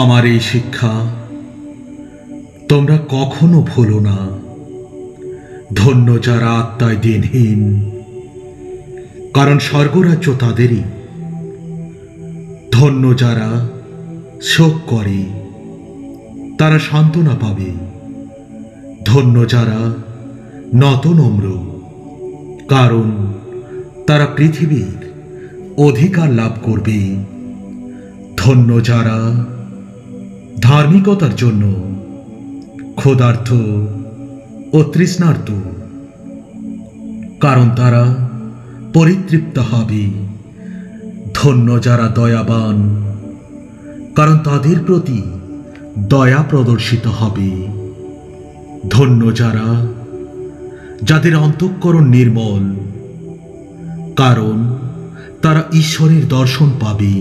আমার এই শিক্ষা তোমরা কখনো ভুলো না। ধন্য যারা আত্মায় দিনহীন, কারণ স্বর্গরাজ্য তাদেরই। ধন্য যারা শোক করে, তারা সান্ত্বনা পাবে। ধন্য যারা নত নম্র, কারণ তারা পৃথিবীর অধিকার লাভ করবে। ধন্য যারা ধার্মিকতার জন্য ক্ষুধার্ত ও তৃষ্ণার্ত, কারণ তারা পরিতৃপ্ত হবে। ধন্য যারা দয়াবান, কারণ তাদের প্রতি দয়া প্রদর্শিত হবে। ধন্য যারা যাদের অন্তঃকরণ নির্মল, কারণ তারা ঈশ্বরের দর্শন পাবে।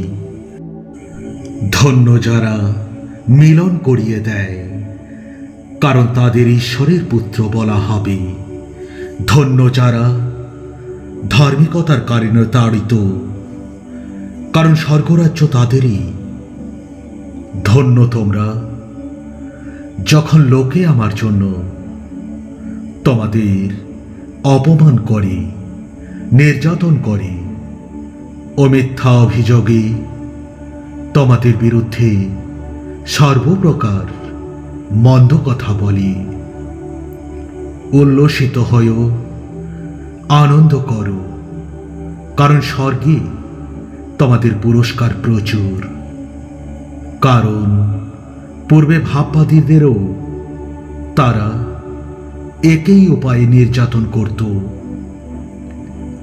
ধন্য যারা মিলন করিয়ে দেয়, কারণ তাদের ঈশ্বরের পুত্র বলা হবে। ধন্য যারা ধার্মিকতার কারণে তাড়িত, কারণ স্বর্গরাজ্য তাদেরই। ধন্য তোমরা যখন লোকে আমার জন্য তোমাদের অপমান করে, নির্যাতন করে ও মিথ্যা অভিযোগে তোমাদের বিরুদ্ধে সর্বপ্রকার মন্দ কথা বলে। উল্লসিত হও, আনন্দ করো, কারণ স্বর্গে তোমাদের পুরস্কার প্রচুর। কারণ পূর্বে ভাববাদীদেরও তারা একই উপায়ে নির্যাতন করত।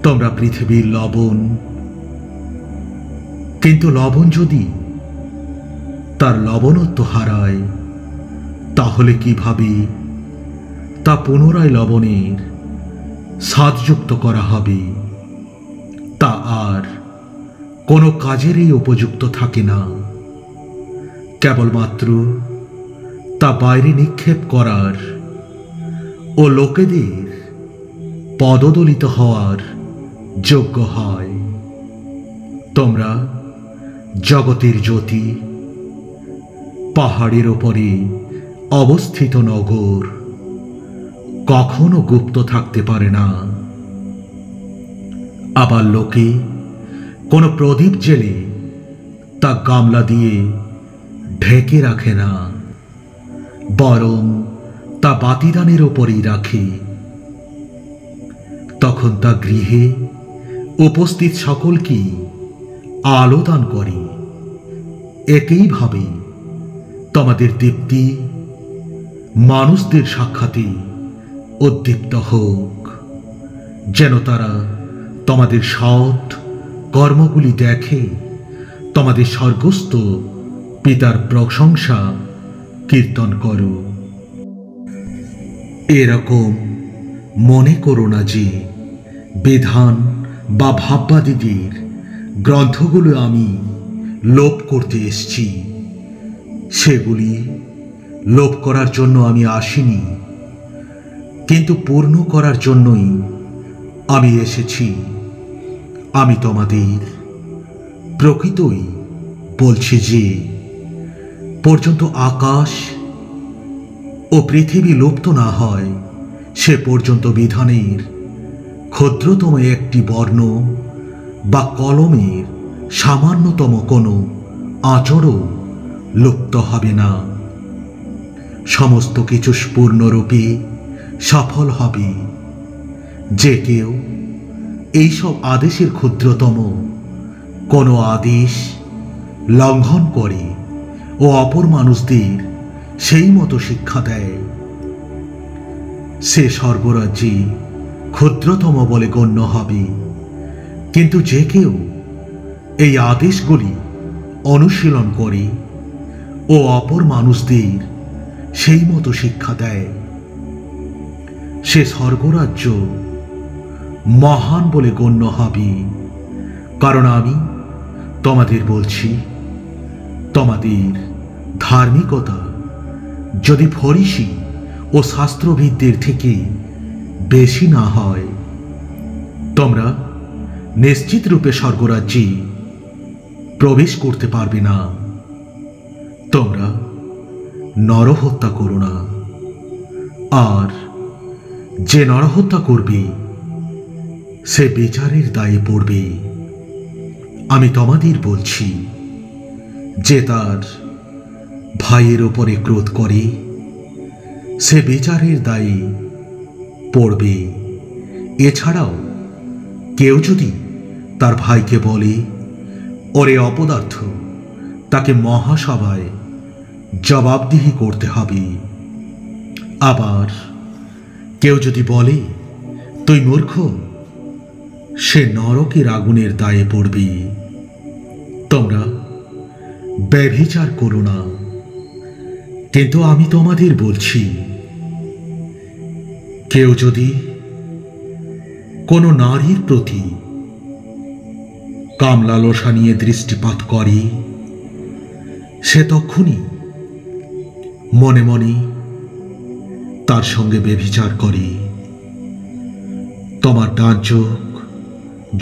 তোমরা পৃথিবীর লবণ, কিন্তু লবণ যদি তার লবণত্ব হারায়, তাহলে কিভাবে তা পুনরায় লবণের স্বাদযুক্ত করা হবে? তা আর কোনো কাজেরই উপযুক্ত থাকে না, কেবলমাত্র তা বাইরে নিক্ষেপ করার ও লোকেদের পদদলিত হওয়ার যোগ্য হয়। তোমরা জগতের জ্যোতি, পাহাড়ের ওপরে অবস্থিত নগর কখনো গুপ্ত থাকতে পারে না। আবার লোকে কোনো প্রদীপ জেলে তা গামলা দিয়ে ঢেকে রাখে না, বরং তা বাতিদানের ওপরেই রাখে। তখন তা গৃহে উপস্থিত সকলকেই আলো দান করে। একইভাবে তোমাদের দীপ্তি মানুষদের সাক্ষাতে উদ্দীপ্ত হোক, যেন তারা তোমাদের সৎ কর্মগুলি দেখে তোমাদের স্বর্গস্থ পিতার প্রশংসা কীর্তন করো। এরকম মনে করো না যে বিধান বা ভাববাদীদের গ্রন্থগুলো আমি লোপ করতে এসেছি। সেগুলি লোপ করার জন্য আমি আসিনি, কিন্তু পূর্ণ করার জন্যই আমি এসেছি। আমি তোমাদের প্রকৃতই বলছি যে পর্যন্ত আকাশ ও পৃথিবী লুপ্ত না হয়, সে পর্যন্ত বিধানের ক্ষুদ্রতম একটি বর্ণ বা কলমের সামান্যতম কোনো আঁচড়ও লুপ্ত হবে না। সমস্ত কিছু পূর্ণরূপে সফল হবে। যে কেউ এইসব আদেশের ক্ষুদ্রতম কোনো আদেশ লঙ্ঘন করে ও অপর মানুষদের সেই মতো শিক্ষা দেয়, সে স্বর্গরাজ্যে ক্ষুদ্রতম বলে গণ্য হবে। কিন্তু যে কেউ এই আদেশগুলি অনুশীলন করে ও অপর মানুষদের সেই মতো শিক্ষা দেয়, সে স্বর্গরাজ্য মহান বলে গণ্য হবে। কারণ আমি তোমাদের বলছি, তোমাদের ধার্মিকতা যদি ফরিসি ও শাস্ত্রবিদদের থেকে বেশি না হয়, তোমরা নিশ্চিত রূপে স্বর্গরাজ্যে প্রবেশ করতে পারবে না। তোমরা নরহত্যা করো না, আর যে নরহত্যা করবে সে বিচারের দায়ে পড়বে। আমি তোমাদের বলছি, যে তার ভাইয়ের ওপরে ক্রোধ করে সে বিচারের দায়ে পড়বে। এছাড়াও কেউ যদি তার ভাইকে বলে, ওরে অপদার্থ, তাকে মহাসভায় জবাবদিহি করতে হবে। আবার কেউ যদি বলে, তুই মূর্খ, সে নরকের আগুনের দায়ে পড়বে। তোমরা ব্যভিচার করো না, কিন্তু আমি তোমাদের বলছি, কেউ যদি কোনো নারীর প্রতি কামলালসা নিয়ে দৃষ্টিপাত করে, সে তখনই মনে মনে তার সঙ্গে ব্যভিচার করে। তোমার ডান চোখ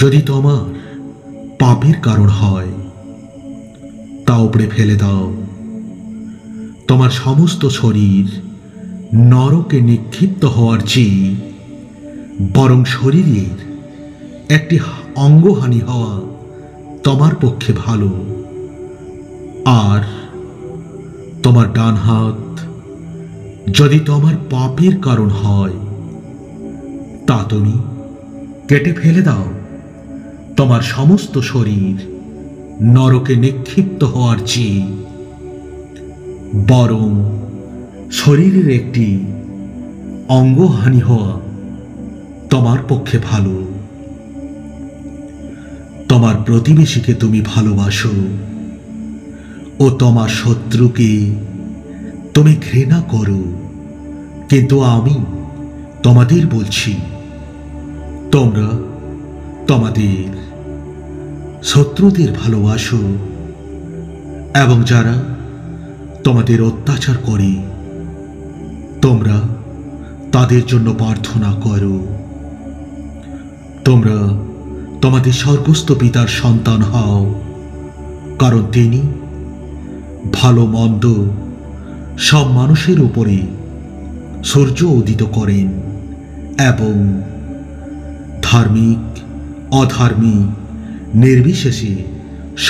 যদি তোমার পাপের কারণ হয়, তা উপড়ে ফেলে দাও। তোমার সমস্ত শরীর নরকে নিক্ষিপ্ত হওয়ার চেয়ে বরং শরীরের একটি অঙ্গহানি হওয়া তোমার পক্ষে ভালো। আর তোমার ডান হাত যদি তোমার পাপের কারণ হয়, তা তুমি কেটে ফেলে দাও। তোমার সমস্ত শরীর নরকে নিক্ষিপ্ত হওয়ার চেয়ে বরং শরীরের একটি অঙ্গহানি হওয়া তোমার পক্ষে ভালো। তোমার প্রতিবেশীকে তুমি ভালোবাসো ও তোমার শত্রুকে তুমি ঘৃণা করো। কিন্তু আমি তোমাদের বলছি, তোমরা তোমাদের শত্রুদের ভালোবাসো এবং যারা তোমাদের অত্যাচার করে তোমরা তাদের জন্য প্রার্থনা করো। তোমরা তোমাদের স্বর্গস্থ পিতার সন্তান হও, কারণ তিনি ভালো মন্দ সব মানুষের উপরে সূর্য উদিত করেন এবং ধার্মিক অধার্মিক নির্বিশেষে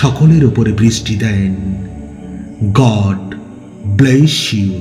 সকলের উপরে বৃষ্টি দেন। God bless you.